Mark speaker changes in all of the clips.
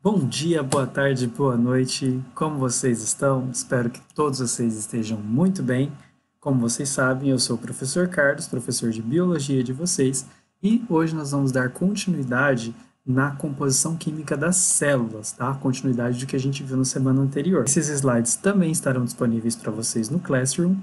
Speaker 1: Bom dia, boa tarde, boa noite. Como vocês estão? Espero que todos vocês estejam muito bem. Como vocês sabem, eu sou o professor Carlos, professor de biologia de vocês, e hoje nós vamos dar continuidade na composição química das células, tá? Continuidade do que a gente viu na semana anterior. Esses slides também estarão disponíveis para vocês no Classroom,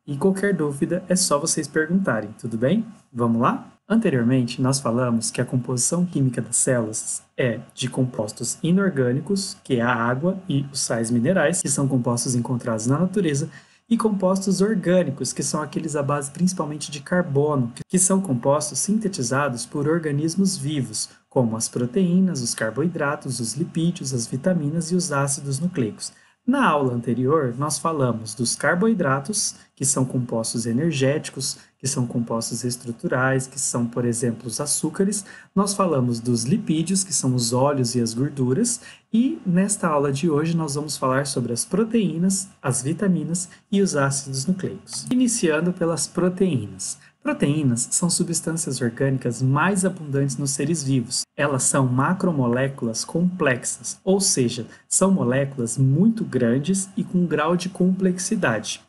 Speaker 1: e qualquer dúvida é só vocês perguntarem, tudo bem? Vamos lá? Anteriormente, nós falamos que a composição química das células é de compostos inorgânicos, que é a água e os sais minerais, que são compostos encontrados na natureza, e compostos orgânicos, que são aqueles à base principalmente de carbono, que são compostos sintetizados por organismos vivos, como as proteínas, os carboidratos, os lipídios, as vitaminas e os ácidos nucleicos. Na aula anterior, nós falamos dos carboidratos, que são compostos energéticos, que são compostos estruturais, que são, por exemplo, os açúcares. Nós falamos dos lipídios, que são os óleos e as gorduras. E nesta aula de hoje nós vamos falar sobre as proteínas, as vitaminas e os ácidos nucleicos. Iniciando pelas proteínas. Proteínas são substâncias orgânicas mais abundantes nos seres vivos. Elas são macromoléculas complexas, ou seja, são moléculas muito grandes e com grau de complexidade.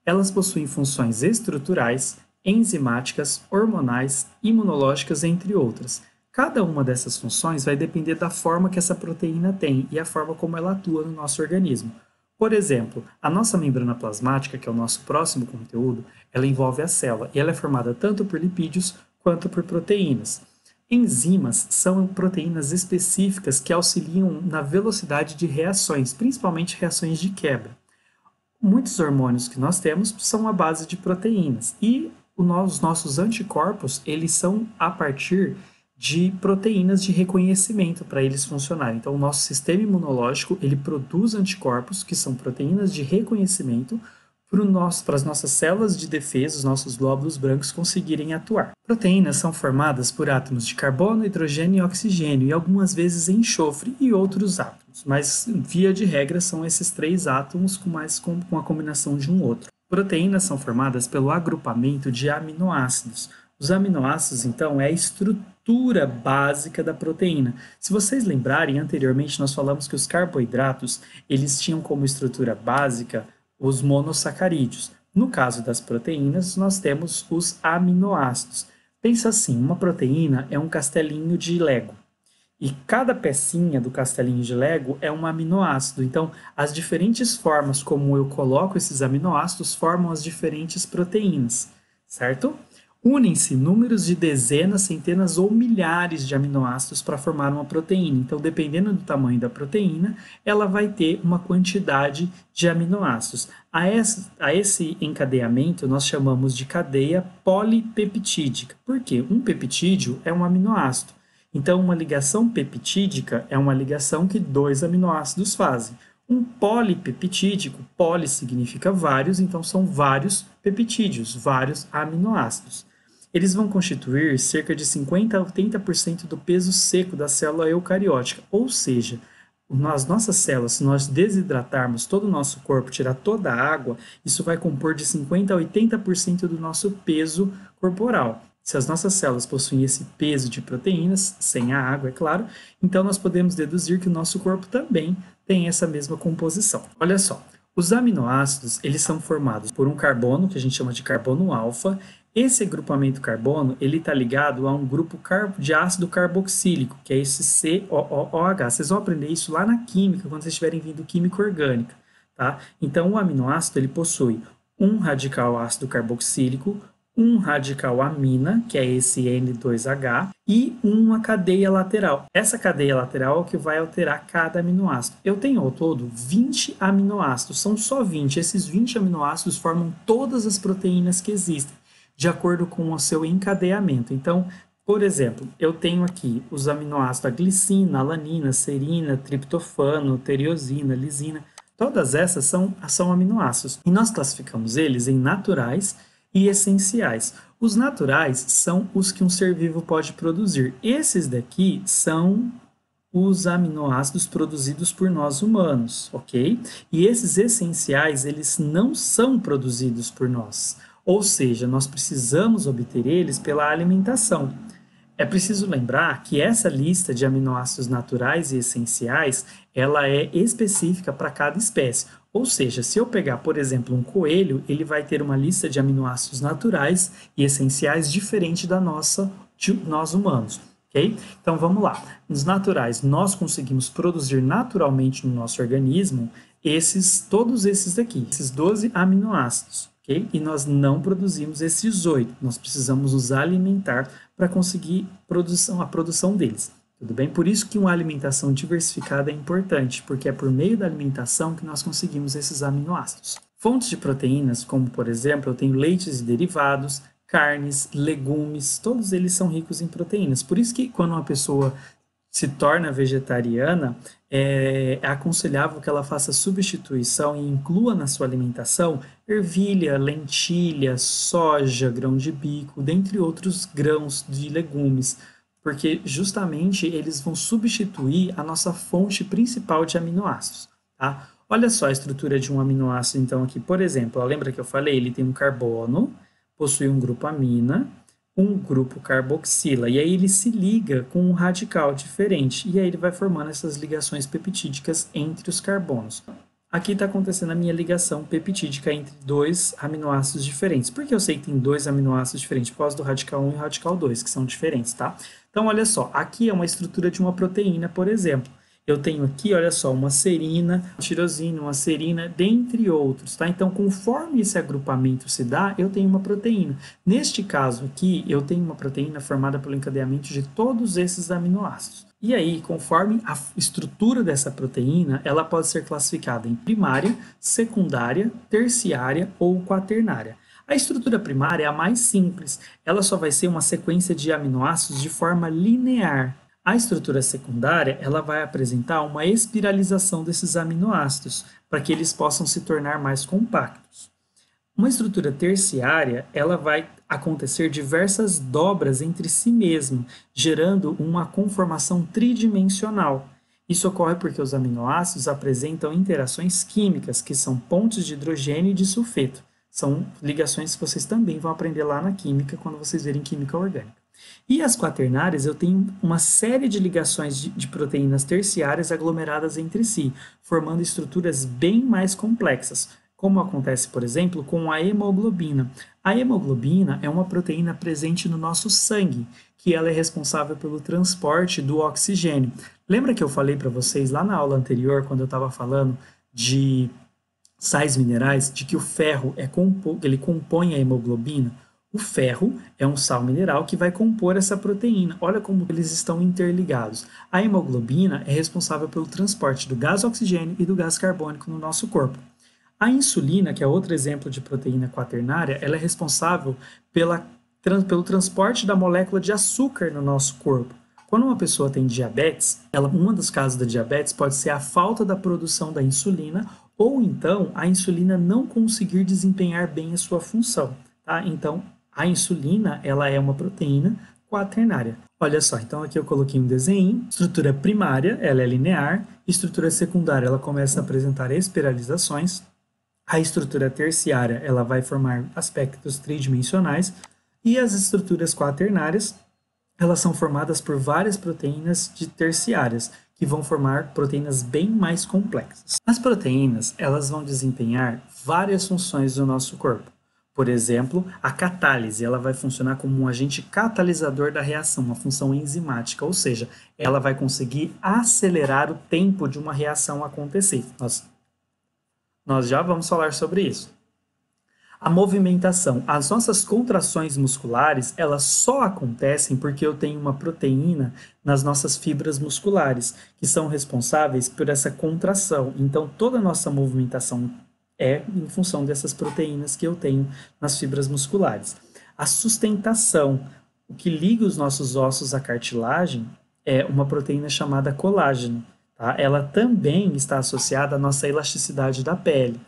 Speaker 1: Elas possuem funções estruturais, enzimáticas, hormonais, imunológicas, entre outras. Cada uma dessas funções vai depender da forma que essa proteína tem e a forma como ela atua no nosso organismo. Por exemplo, a nossa membrana plasmática, que é o nosso próximo conteúdo, ela envolve a célula e ela é formada tanto por lipídios quanto por proteínas. Enzimas são proteínas específicas que auxiliam na velocidade de reações, principalmente reações de quebra. Muitos hormônios que nós temos são à base de proteínas e os nossos anticorpos, eles são a partir de proteínas de reconhecimento para eles funcionarem. Então, o nosso sistema imunológico, ele produz anticorpos, que são proteínas de reconhecimento, para as nossas células de defesa, os nossos glóbulos brancos conseguirem atuar. Proteínas são formadas por átomos de carbono, hidrogênio e oxigênio, e algumas vezes enxofre e outros átomos, mas via de regra são esses três átomos com a combinação de um outro. Proteínas são formadas pelo agrupamento de aminoácidos. Os aminoácidos, então, é a estrutura básica da proteína. Se vocês lembrarem, anteriormente nós falamos que os carboidratos, eles tinham como estrutura básica os monossacarídeos. No caso das proteínas, nós temos os aminoácidos. Pensa assim, uma proteína é um castelinho de Lego. E cada pecinha do castelinho de Lego é um aminoácido. Então, as diferentes formas como eu coloco esses aminoácidos formam as diferentes proteínas, certo? Unem-se números de dezenas, centenas ou milhares de aminoácidos para formar uma proteína. Então, dependendo do tamanho da proteína, ela vai ter uma quantidade de aminoácidos. A esse encadeamento, nós chamamos de cadeia polipeptídica. Por quê? Um peptídeo é um aminoácido. Então, uma ligação peptídica é uma ligação que dois aminoácidos fazem. Um polipeptídico, poli significa vários, então são vários peptídeos, vários aminoácidos. Eles vão constituir cerca de 50 a 80% do peso seco da célula eucariótica, ou seja, nas nossas células, se nós desidratarmos todo o nosso corpo, tirar toda a água, isso vai compor de 50 a 80% do nosso peso corporal. Se as nossas células possuem esse peso de proteínas, sem a água, é claro, então nós podemos deduzir que o nosso corpo também tem essa mesma composição. Olha só, os aminoácidos, eles são formados por um carbono, que a gente chama de carbono alfa. Esse agrupamento carbono, ele está ligado a um grupo de ácido carboxílico, que é esse COOH. Vocês vão aprender isso lá na química, quando vocês estiverem vindo química orgânica, tá? Então, o aminoácido, ele possui um radical ácido carboxílico, um radical amina, que é esse N2H, e uma cadeia lateral. Essa cadeia lateral é o que vai alterar cada aminoácido. Eu tenho ao todo 20 aminoácidos, são só 20. Esses 20 aminoácidos formam todas as proteínas que existem, de acordo com o seu encadeamento. Então, por exemplo, eu tenho aqui os aminoácidos a glicina, alanina, serina, triptofano, teriosina, lisina. Todas essas são aminoácidos. E nós classificamos eles em naturais e essenciais. Os naturais são os que um ser vivo pode produzir. Esses daqui são os aminoácidos produzidos por nós humanos, ok? E esses essenciais, eles não são produzidos por nós. Ou seja, nós precisamos obter eles pela alimentação. É preciso lembrar que essa lista de aminoácidos naturais e essenciais, ela é específica para cada espécie. Ou seja, se eu pegar, por exemplo, um coelho, ele vai ter uma lista de aminoácidos naturais e essenciais diferente da nossa, de nós humanos. Okay? Então vamos lá. Nos naturais, nós conseguimos produzir naturalmente no nosso organismo todos esses daqui, esses 12 aminoácidos. Okay? E nós não produzimos esses 8. Nós precisamos nos alimentar para conseguir a produção deles. Tudo bem? Por isso que uma alimentação diversificada é importante, porque é por meio da alimentação que nós conseguimos esses aminoácidos. Fontes de proteínas, como por exemplo, eu tenho leites e derivados, carnes, legumes, todos eles são ricos em proteínas. Por isso que quando uma pessoa se torna vegetariana, é aconselhável que ela faça substituição e inclua na sua alimentação ervilha, lentilha, soja, grão de bico, dentre outros grãos de legumes, porque justamente eles vão substituir a nossa fonte principal de aminoácidos, tá? Olha só a estrutura de um aminoácido, então, aqui, por exemplo, lembra que eu falei? Ele tem um carbono, possui um grupo amina, um grupo carboxila, e aí ele se liga com um radical diferente, e aí ele vai formando essas ligações peptídicas entre os carbonos. Aqui está acontecendo a minha ligação peptídica entre dois aminoácidos diferentes. Por que eu sei que tem dois aminoácidos diferentes? Por causa do radical 1 e radical 2, que são diferentes, tá? Então, olha só, aqui é uma estrutura de uma proteína, por exemplo. Eu tenho aqui, olha só, uma serina, uma tirosina, uma serina, dentre outros, tá? Então, conforme esse agrupamento se dá, eu tenho uma proteína. Neste caso aqui, eu tenho uma proteína formada pelo encadeamento de todos esses aminoácidos. E aí, conforme a estrutura dessa proteína, ela pode ser classificada em primária, secundária, terciária ou quaternária. A estrutura primária é a mais simples, ela só vai ser uma sequência de aminoácidos de forma linear. A estrutura secundária, ela vai apresentar uma espiralização desses aminoácidos, para que eles possam se tornar mais compactos. Uma estrutura terciária, ela vai acontecer diversas dobras entre si mesma, gerando uma conformação tridimensional. Isso ocorre porque os aminoácidos apresentam interações químicas, que são pontes de hidrogênio e de sulfeto. São ligações que vocês também vão aprender lá na química, quando vocês verem química orgânica. E as quaternárias, eu tenho uma série de ligações de proteínas terciárias aglomeradas entre si, formando estruturas bem mais complexas, como acontece, por exemplo, com a hemoglobina. A hemoglobina é uma proteína presente no nosso sangue, que ela é responsável pelo transporte do oxigênio. Lembra que eu falei para vocês lá na aula anterior, quando eu estava falando de sais minerais, de que o ferro ele compõe a hemoglobina? O ferro é um sal mineral que vai compor essa proteína. Olha como eles estão interligados. A hemoglobina é responsável pelo transporte do gás oxigênio e do gás carbônico no nosso corpo. A insulina, que é outro exemplo de proteína quaternária, ela é responsável pelo transporte da molécula de açúcar no nosso corpo. Quando uma pessoa tem diabetes, uma das causas da diabetes pode ser a falta da produção da insulina ou então a insulina não conseguir desempenhar bem a sua função. Tá? Então, a insulina, ela é uma proteína quaternária. Olha só, então aqui eu coloquei um desenho. Estrutura primária, ela é linear. Estrutura secundária, ela começa a apresentar espiralizações. A estrutura terciária, ela vai formar aspectos tridimensionais. E as estruturas quaternárias, elas são formadas por várias proteínas terciárias, que vão formar proteínas bem mais complexas. As proteínas, elas vão desempenhar várias funções no nosso corpo. Por exemplo, a catálise, ela vai funcionar como um agente catalisador da reação, uma função enzimática, ou seja, ela vai conseguir acelerar o tempo de uma reação acontecer. Nós já vamos falar sobre isso. A movimentação, as nossas contrações musculares, elas só acontecem porque eu tenho uma proteína nas nossas fibras musculares, que são responsáveis por essa contração. Então, toda a nossa movimentação é em função dessas proteínas que eu tenho nas fibras musculares. A sustentação, o que liga os nossos ossos à cartilagem, é uma proteína chamada colágeno. Tá? Ela também está associada à nossa elasticidade da pele.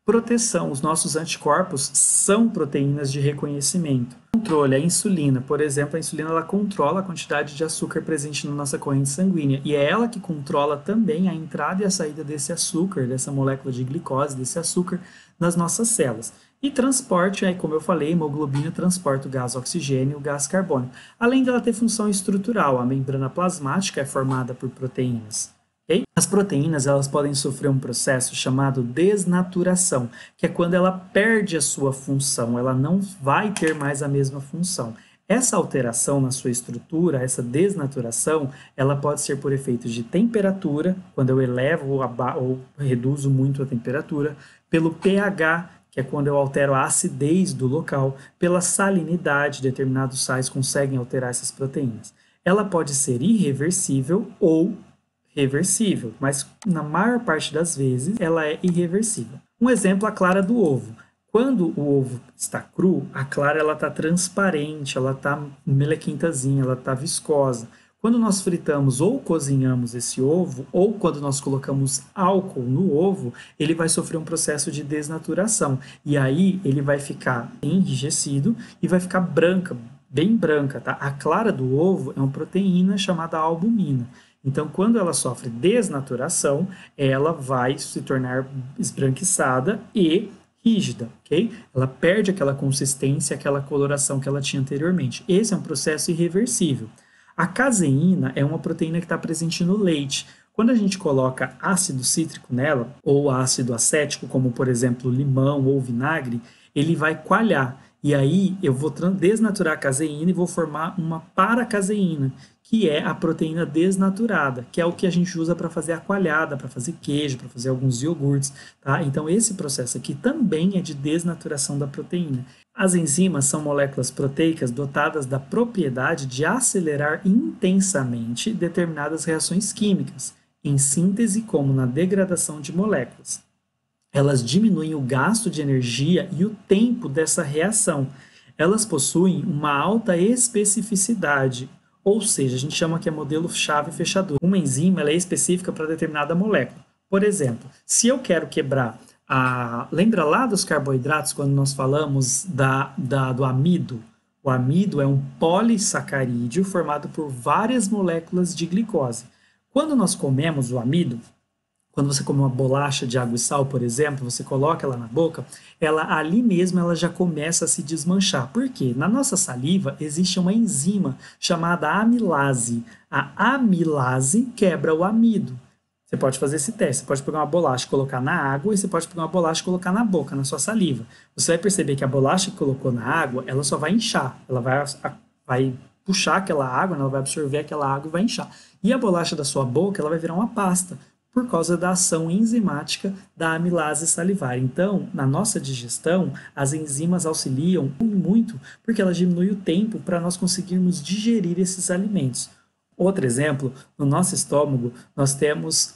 Speaker 1: Proteção, os nossos anticorpos são proteínas de reconhecimento. Controle, a insulina, por exemplo, a insulina ela controla a quantidade de açúcar presente na nossa corrente sanguínea e é ela que controla também a entrada e a saída desse açúcar, dessa molécula de glicose, desse açúcar nas nossas células. E transporte, aí, como eu falei, a hemoglobina transporta o gás oxigênio e o gás carbônico. Além dela ter função estrutural, a membrana plasmática é formada por proteínas. Okay? As proteínas elas podem sofrer um processo chamado desnaturação, que é quando ela perde a sua função, ela não vai ter mais a mesma função. Essa alteração na sua estrutura, essa desnaturação, ela pode ser por efeitos de temperatura, quando eu elevo ou reduzo muito a temperatura, pelo pH, que é quando eu altero a acidez do local, pela salinidade, determinados sais conseguem alterar essas proteínas. Ela pode ser irreversível ou reversível, mas na maior parte das vezes ela é irreversível. Um exemplo, a clara do ovo. Quando o ovo está cru, a clara ela está transparente, ela está melequintazinha, ela está viscosa. Quando nós fritamos ou cozinhamos esse ovo, ou quando nós colocamos álcool no ovo, ele vai sofrer um processo de desnaturação. E aí ele vai ficar enrijecido e vai ficar branca, bem branca, tá? A clara do ovo é uma proteína chamada albumina. Então, quando ela sofre desnaturação, ela vai se tornar esbranquiçada e rígida, ok? Ela perde aquela consistência, aquela coloração que ela tinha anteriormente. Esse é um processo irreversível. A caseína é uma proteína que está presente no leite. Quando a gente coloca ácido cítrico nela, ou ácido acético, como por exemplo limão ou vinagre, ele vai coalhar. E aí eu vou desnaturar a caseína e vou formar uma paracaseína, que é a proteína desnaturada, que é o que a gente usa para fazer a coalhada, para fazer queijo, para fazer alguns iogurtes. Tá? Então esse processo aqui também é de desnaturação da proteína. As enzimas são moléculas proteicas dotadas da propriedade de acelerar intensamente determinadas reações químicas, em síntese como na degradação de moléculas. Elas diminuem o gasto de energia e o tempo dessa reação. Elas possuem uma alta especificidade, ou seja, a gente chama que é modelo chave-fechador. Uma enzima ela é específica para determinada molécula. Por exemplo, se eu quero quebrar lembra lá dos carboidratos, quando nós falamos do amido? O amido é um polissacarídeo formado por várias moléculas de glicose. Quando nós comemos o amido, quando você come uma bolacha de água e sal, por exemplo, você coloca ela na boca, ela ali mesmo ela já começa a se desmanchar. Por quê? Na nossa saliva existe uma enzima chamada amilase. A amilase quebra o amido. Você pode fazer esse teste, você pode pegar uma bolacha e colocar na água e você pode pegar uma bolacha e colocar na boca, na sua saliva. Você vai perceber que a bolacha que colocou na água, ela só vai inchar, ela vai puxar aquela água, ela vai absorver aquela água e vai inchar. E a bolacha da sua boca, ela vai virar uma pasta, por causa da ação enzimática da amilase salivar. Então, na nossa digestão, as enzimas auxiliam muito, porque elas diminuem o tempo para nós conseguirmos digerir esses alimentos. Outro exemplo, no nosso estômago, nós temos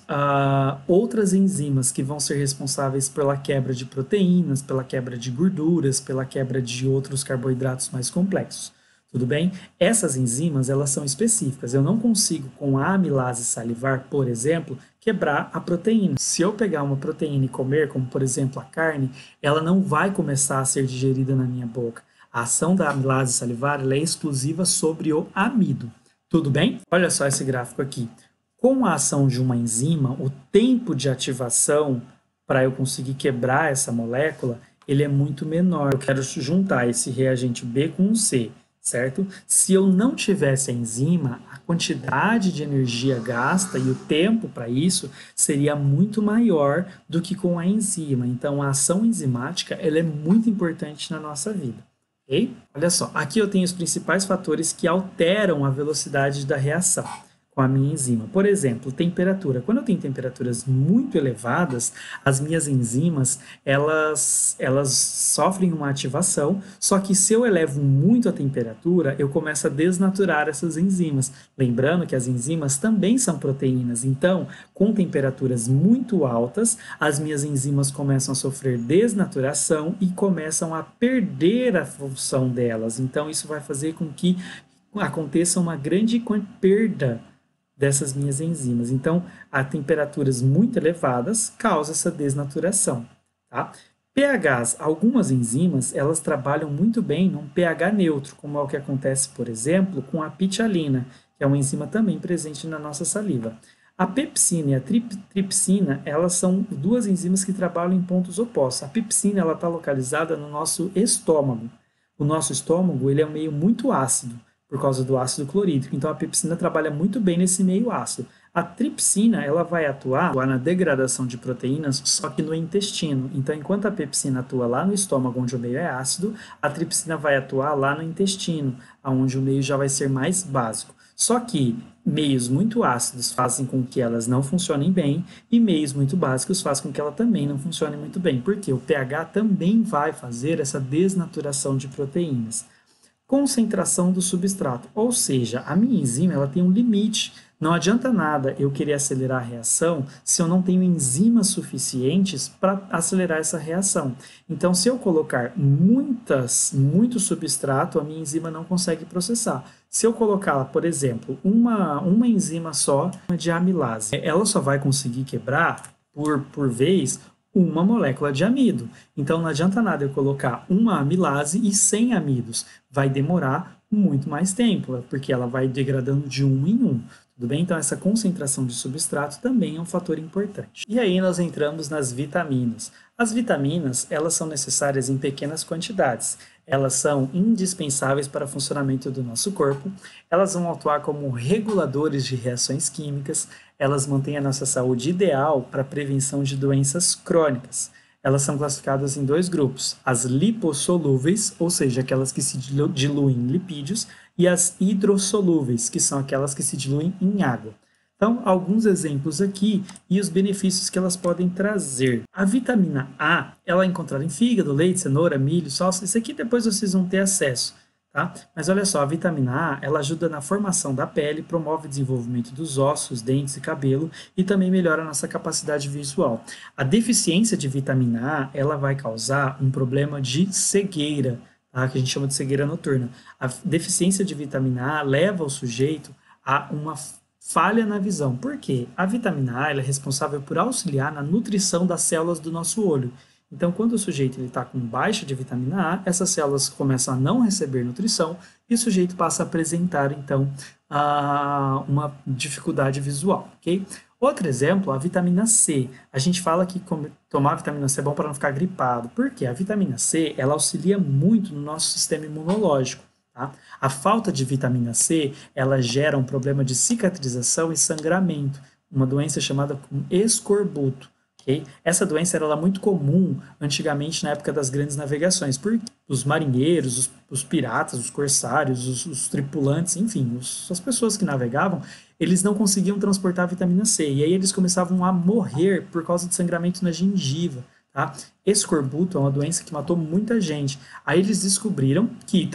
Speaker 1: outras enzimas que vão ser responsáveis pela quebra de proteínas, pela quebra de gorduras, pela quebra de outros carboidratos mais complexos. Tudo bem? Essas enzimas, elas são específicas. Eu não consigo, com a amilase salivar, por exemplo, quebrar a proteína. Se eu pegar uma proteína e comer, como por exemplo a carne, ela não vai começar a ser digerida na minha boca. A ação da amilase salivar ela é exclusiva sobre o amido. Tudo bem? Olha só esse gráfico aqui. Com a ação de uma enzima, o tempo de ativação para eu conseguir quebrar essa molécula, ele é muito menor. Eu quero juntar esse reagente B com um C, certo? Se eu não tivesse a enzima, a quantidade de energia gasta e o tempo para isso seria muito maior do que com a enzima. Então, a ação enzimática ela é muito importante na nossa vida. Okay? Olha só, aqui eu tenho os principais fatores que alteram a velocidade da reação com a minha enzima. Por exemplo, temperatura. Quando eu tenho temperaturas muito elevadas, as minhas enzimas, elas sofrem uma ativação, só que se eu elevo muito a temperatura, eu começo a desnaturar essas enzimas. Lembrando que as enzimas também são proteínas, então, com temperaturas muito altas, as minhas enzimas começam a sofrer desnaturação e começam a perder a função delas. Então, isso vai fazer com que aconteça uma grande perda dessas minhas enzimas. Então, a temperaturas muito elevadas causa essa desnaturação, tá? pHs, algumas enzimas, elas trabalham muito bem num pH neutro, como é o que acontece, por exemplo, com a pitialina, que é uma enzima também presente na nossa saliva. A pepsina e a tripsina, elas são duas enzimas que trabalham em pontos opostos. A pepsina, ela está localizada no nosso estômago. O nosso estômago, ele é um meio muito ácido, por causa do ácido clorídrico. Então, a pepsina trabalha muito bem nesse meio ácido. A tripsina, ela vai atuar na degradação de proteínas, só que no intestino. Então, enquanto a pepsina atua lá no estômago, onde o meio é ácido, a tripsina vai atuar lá no intestino, onde o meio já vai ser mais básico. Só que meios muito ácidos fazem com que elas não funcionem bem e meios muito básicos fazem com que ela também não funcione muito bem, porque o pH também vai fazer essa desnaturação de proteínas. Concentração do substrato, ou seja, a minha enzima ela tem um limite. Não adianta nada eu querer acelerar a reação se eu não tenho enzimas suficientes para acelerar essa reação. Então, se eu colocar muito substrato, a minha enzima não consegue processar. Se eu colocar, por exemplo, uma enzima só de amilase, ela só vai conseguir quebrar, por vez, uma molécula de amido. Então, não adianta nada eu colocar uma amilase e 100 amidos. Vai demorar muito mais tempo, porque ela vai degradando de um em um. Tudo bem? Então, essa concentração de substrato também é um fator importante. E aí nós entramos nas vitaminas. As vitaminas, elas são necessárias em pequenas quantidades. Elas são indispensáveis para o funcionamento do nosso corpo. Elas vão atuar como reguladores de reações químicas. Elas mantêm a nossa saúde ideal para a prevenção de doenças crônicas. Elas são classificadas em dois grupos, as lipossolúveis, ou seja, aquelas que se diluem em lipídios, e as hidrossolúveis, que são aquelas que se diluem em água. Então, alguns exemplos aqui e os benefícios que elas podem trazer. A vitamina A, ela é encontrada em fígado, leite, cenoura, milho, salsa. Isso aqui depois vocês vão ter acesso. Tá? Mas olha só, a vitamina A, ela ajuda na formação da pele, promove o desenvolvimento dos ossos, dentes e cabelo e também melhora a nossa capacidade visual. A deficiência de vitamina A, ela vai causar um problema de cegueira, tá? Que a gente chama de cegueira noturna. A deficiência de vitamina A leva o sujeito a uma falha na visão. Por quê? A vitamina A ela é responsável por auxiliar na nutrição das células do nosso olho. Então, quando o sujeito está com baixa de vitamina A, essas células começam a não receber nutrição e o sujeito passa a apresentar, então, uma dificuldade visual, ok? Outro exemplo, a vitamina C. A gente fala que tomar vitamina C é bom para não ficar gripado. Por quê? A vitamina C, ela auxilia muito no nosso sistema imunológico. Tá? A falta de vitamina C, ela gera um problema de cicatrização e sangramento, uma doença chamada escorbuto. Okay? Essa doença era muito comum antigamente na época das grandes navegações, porque os marinheiros, os piratas, os corsários, os tripulantes, enfim, as pessoas que navegavam, eles não conseguiam transportar a vitamina C, e aí eles começavam a morrer por causa de sangramento na gengiva. Tá? Escorbuto é uma doença que matou muita gente. Aí eles descobriram que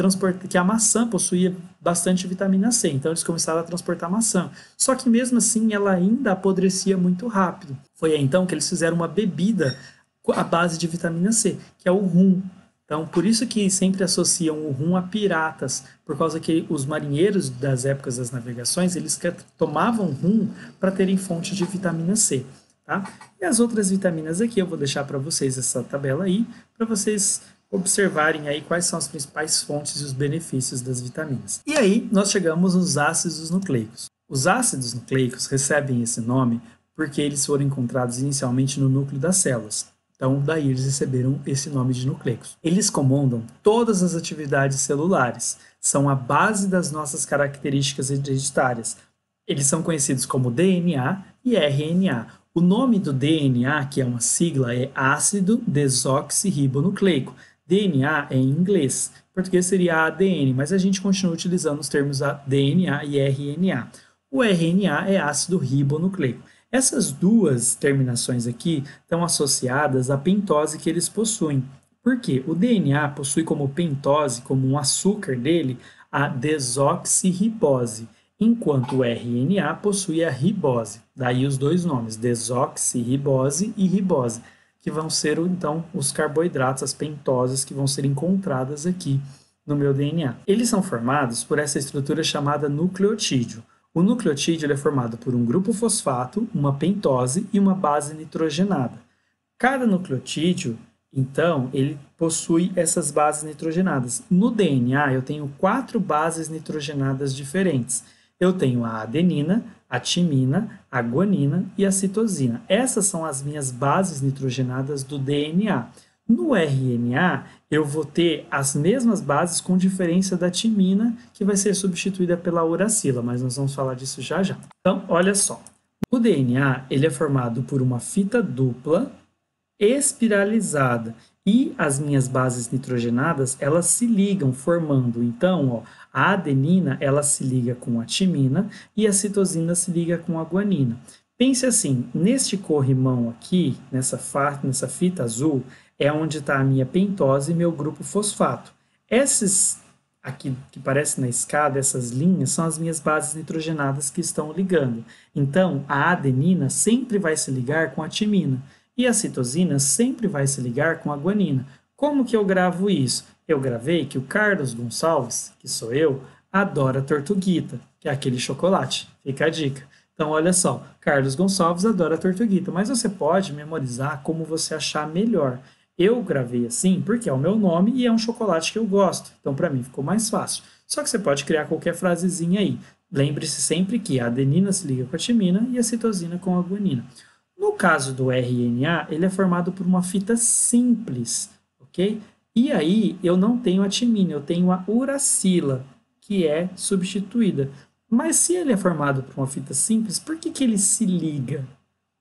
Speaker 1: a maçã possuía bastante vitamina C, então eles começaram a transportar maçã. Só que mesmo assim ela ainda apodrecia muito rápido. Foi aí então que eles fizeram uma bebida à base de vitamina C, que é o rum. Então, por isso que sempre associam o rum a piratas, por causa que os marinheiros das épocas das navegações, eles tomavam rum para terem fonte de vitamina C. Tá? E as outras vitaminas aqui, eu vou deixar para vocês essa tabela aí, para vocês observarem aí quais são as principais fontes e os benefícios das vitaminas. E aí, nós chegamos nos ácidos nucleicos. Os ácidos nucleicos recebem esse nome porque eles foram encontrados inicialmente no núcleo das células. Então, daí eles receberam esse nome de nucleicos. Eles comandam todas as atividades celulares, são a base das nossas características hereditárias. Eles são conhecidos como DNA e RNA. O nome do DNA, que é uma sigla, é ácido desoxirribonucleico. DNA é em inglês, em português seria ADN, mas a gente continua utilizando os termos DNA e RNA. O RNA é ácido ribonucleico. Essas duas terminações aqui estão associadas à pentose que eles possuem. Por quê? O DNA possui como pentose, como um açúcar dele, a desoxirribose, enquanto o RNA possui a ribose. Daí os dois nomes, desoxirribose e ribose, que vão ser, então, os carboidratos, as pentoses que vão ser encontradas aqui no meu DNA. Eles são formados por essa estrutura chamada nucleotídeo. O nucleotídeo ele é formado por um grupo fosfato, uma pentose e uma base nitrogenada. Cada nucleotídeo, então, ele possui essas bases nitrogenadas. No DNA, eu tenho 4 bases nitrogenadas diferentes. Eu tenho a adenina, a timina, a guanina e a citosina. Essas são as minhas bases nitrogenadas do DNA. No RNA, eu vou ter as mesmas bases com diferença da timina, que vai ser substituída pela uracila, mas nós vamos falar disso já já. Então, olha só. O DNA ele é formado por uma fita dupla espiralizada e as minhas bases nitrogenadas elas se ligam formando então ó, a adenina ela se liga com a timina e a citosina se liga com a guanina. Pense assim, neste corrimão aqui, nessa fita azul, é onde está a minha pentose e meu grupo fosfato. Esses aqui que parece na escada, essas linhas, são as minhas bases nitrogenadas que estão ligando. Então, a adenina sempre vai se ligar com a timina e a citosina sempre vai se ligar com a guanina. Como que eu gravo isso? Eu gravei que o Carlos Gonçalves, que sou eu, adora tortuguita, que é aquele chocolate. Fica a dica. Então, olha só, Carlos Gonçalves adora tortuguita, mas você pode memorizar como você achar melhor. Eu gravei assim porque é o meu nome e é um chocolate que eu gosto. Então, para mim, ficou mais fácil. Só que você pode criar qualquer frasezinha aí. Lembre-se sempre que a adenina se liga com a timina e a citosina com a guanina. No caso do RNA, ele é formado por uma fita simples, ok? E aí, eu não tenho a timina, eu tenho a uracila, que é substituída. Mas se ele é formado por uma fita simples, por que ele se liga?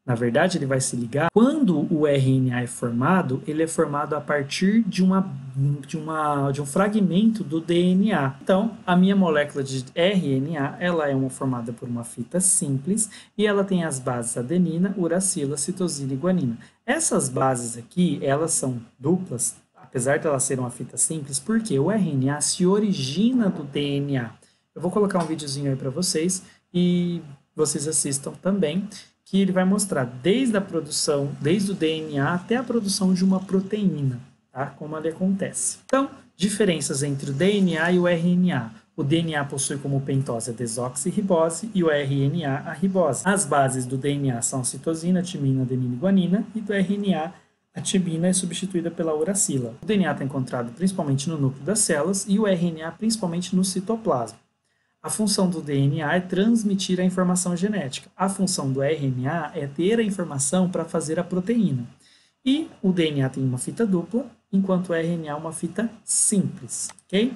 Speaker 1: Na verdade, ele vai se ligar quando o RNA é formado, ele é formado a partir de um fragmento do DNA. Então, a minha molécula de RNA, ela é formada por uma fita simples e ela tem as bases adenina, uracila, citosina e guanina. Essas bases aqui, elas são duplas, apesar de elas serem uma fita simples, porque o RNA se origina do DNA. Eu vou colocar um videozinho aí para vocês e vocês assistam também, que ele vai mostrar desde a produção, desde o DNA até a produção de uma proteína, tá? Como ele acontece. Então, diferenças entre o DNA e o RNA. O DNA possui como pentose a desoxirribose e o RNA a ribose. As bases do DNA são a citosina, timina, adenina e guanina, e do RNA a timina é substituída pela uracila. O DNA está encontrado principalmente no núcleo das células e o RNA principalmente no citoplasma. A função do DNA é transmitir a informação genética. A função do RNA é ter a informação para fazer a proteína. E o DNA tem uma fita dupla, enquanto o RNA é uma fita simples, ok?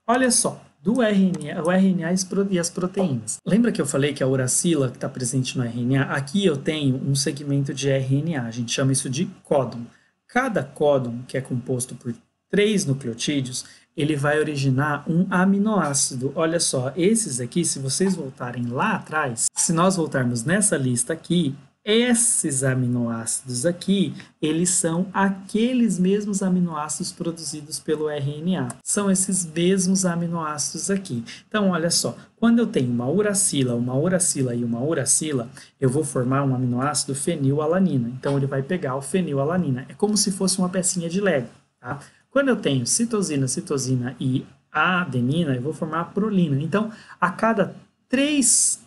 Speaker 1: Olha só, o RNA e as proteínas. Lembra que eu falei que a uracila que está presente no RNA? Aqui eu tenho um segmento de RNA, a gente chama isso de códon. Cada códon, que é composto por 3 nucleotídeos, ele vai originar um aminoácido. Olha só, esses aqui, se vocês voltarem lá atrás, se nós voltarmos nessa lista aqui, esses aminoácidos aqui, eles são aqueles mesmos aminoácidos produzidos pelo RNA. São esses mesmos aminoácidos aqui. Então, olha só, quando eu tenho uma uracila e uma uracila, eu vou formar um aminoácido fenilalanina. Então, ele vai pegar o fenilalanina. É como se fosse uma pecinha de Lego, tá? Quando eu tenho citosina e a adenina, eu vou formar a prolina. Então, a cada 3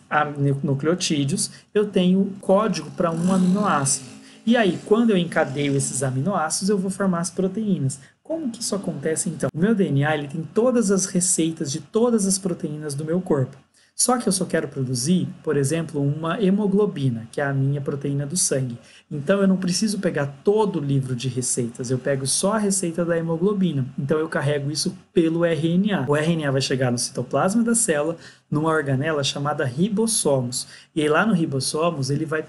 Speaker 1: nucleotídeos, eu tenho código para um aminoácido. E aí, quando eu encadeio esses aminoácidos, eu vou formar as proteínas. Como que isso acontece, então? O meu DNA ele tem todas as receitas de todas as proteínas do meu corpo. Só que eu só quero produzir, por exemplo, uma hemoglobina, que é a minha proteína do sangue. Então, eu não preciso pegar todo o livro de receitas, eu pego só a receita da hemoglobina. Então, eu carrego isso pelo RNA. O RNA vai chegar no citoplasma da célula, numa organela chamada ribossomos. E aí, lá no ribossomos, ele vai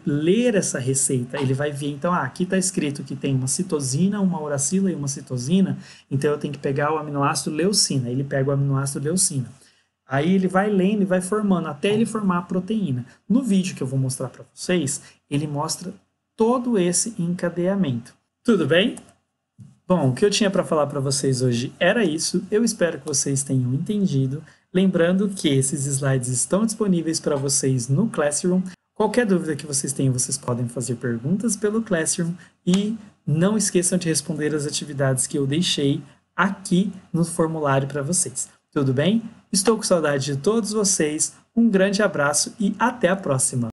Speaker 1: ler essa receita. Ele vai ver, então, aqui está escrito que tem uma citosina, uma uracila e uma citosina. Então, eu tenho que pegar o aminoácido leucina. Ele pega o aminoácido leucina. Aí ele vai lendo e vai formando, até ele formar a proteína. No vídeo que eu vou mostrar para vocês, ele mostra todo esse encadeamento. Tudo bem? Bom, o que eu tinha para falar para vocês hoje era isso. Eu espero que vocês tenham entendido. Lembrando que esses slides estão disponíveis para vocês no Classroom. Qualquer dúvida que vocês tenham, vocês podem fazer perguntas pelo Classroom. E não esqueçam de responder as atividades que eu deixei aqui no formulário para vocês. Tudo bem? Estou com saudade de todos vocês, um grande abraço e até a próxima!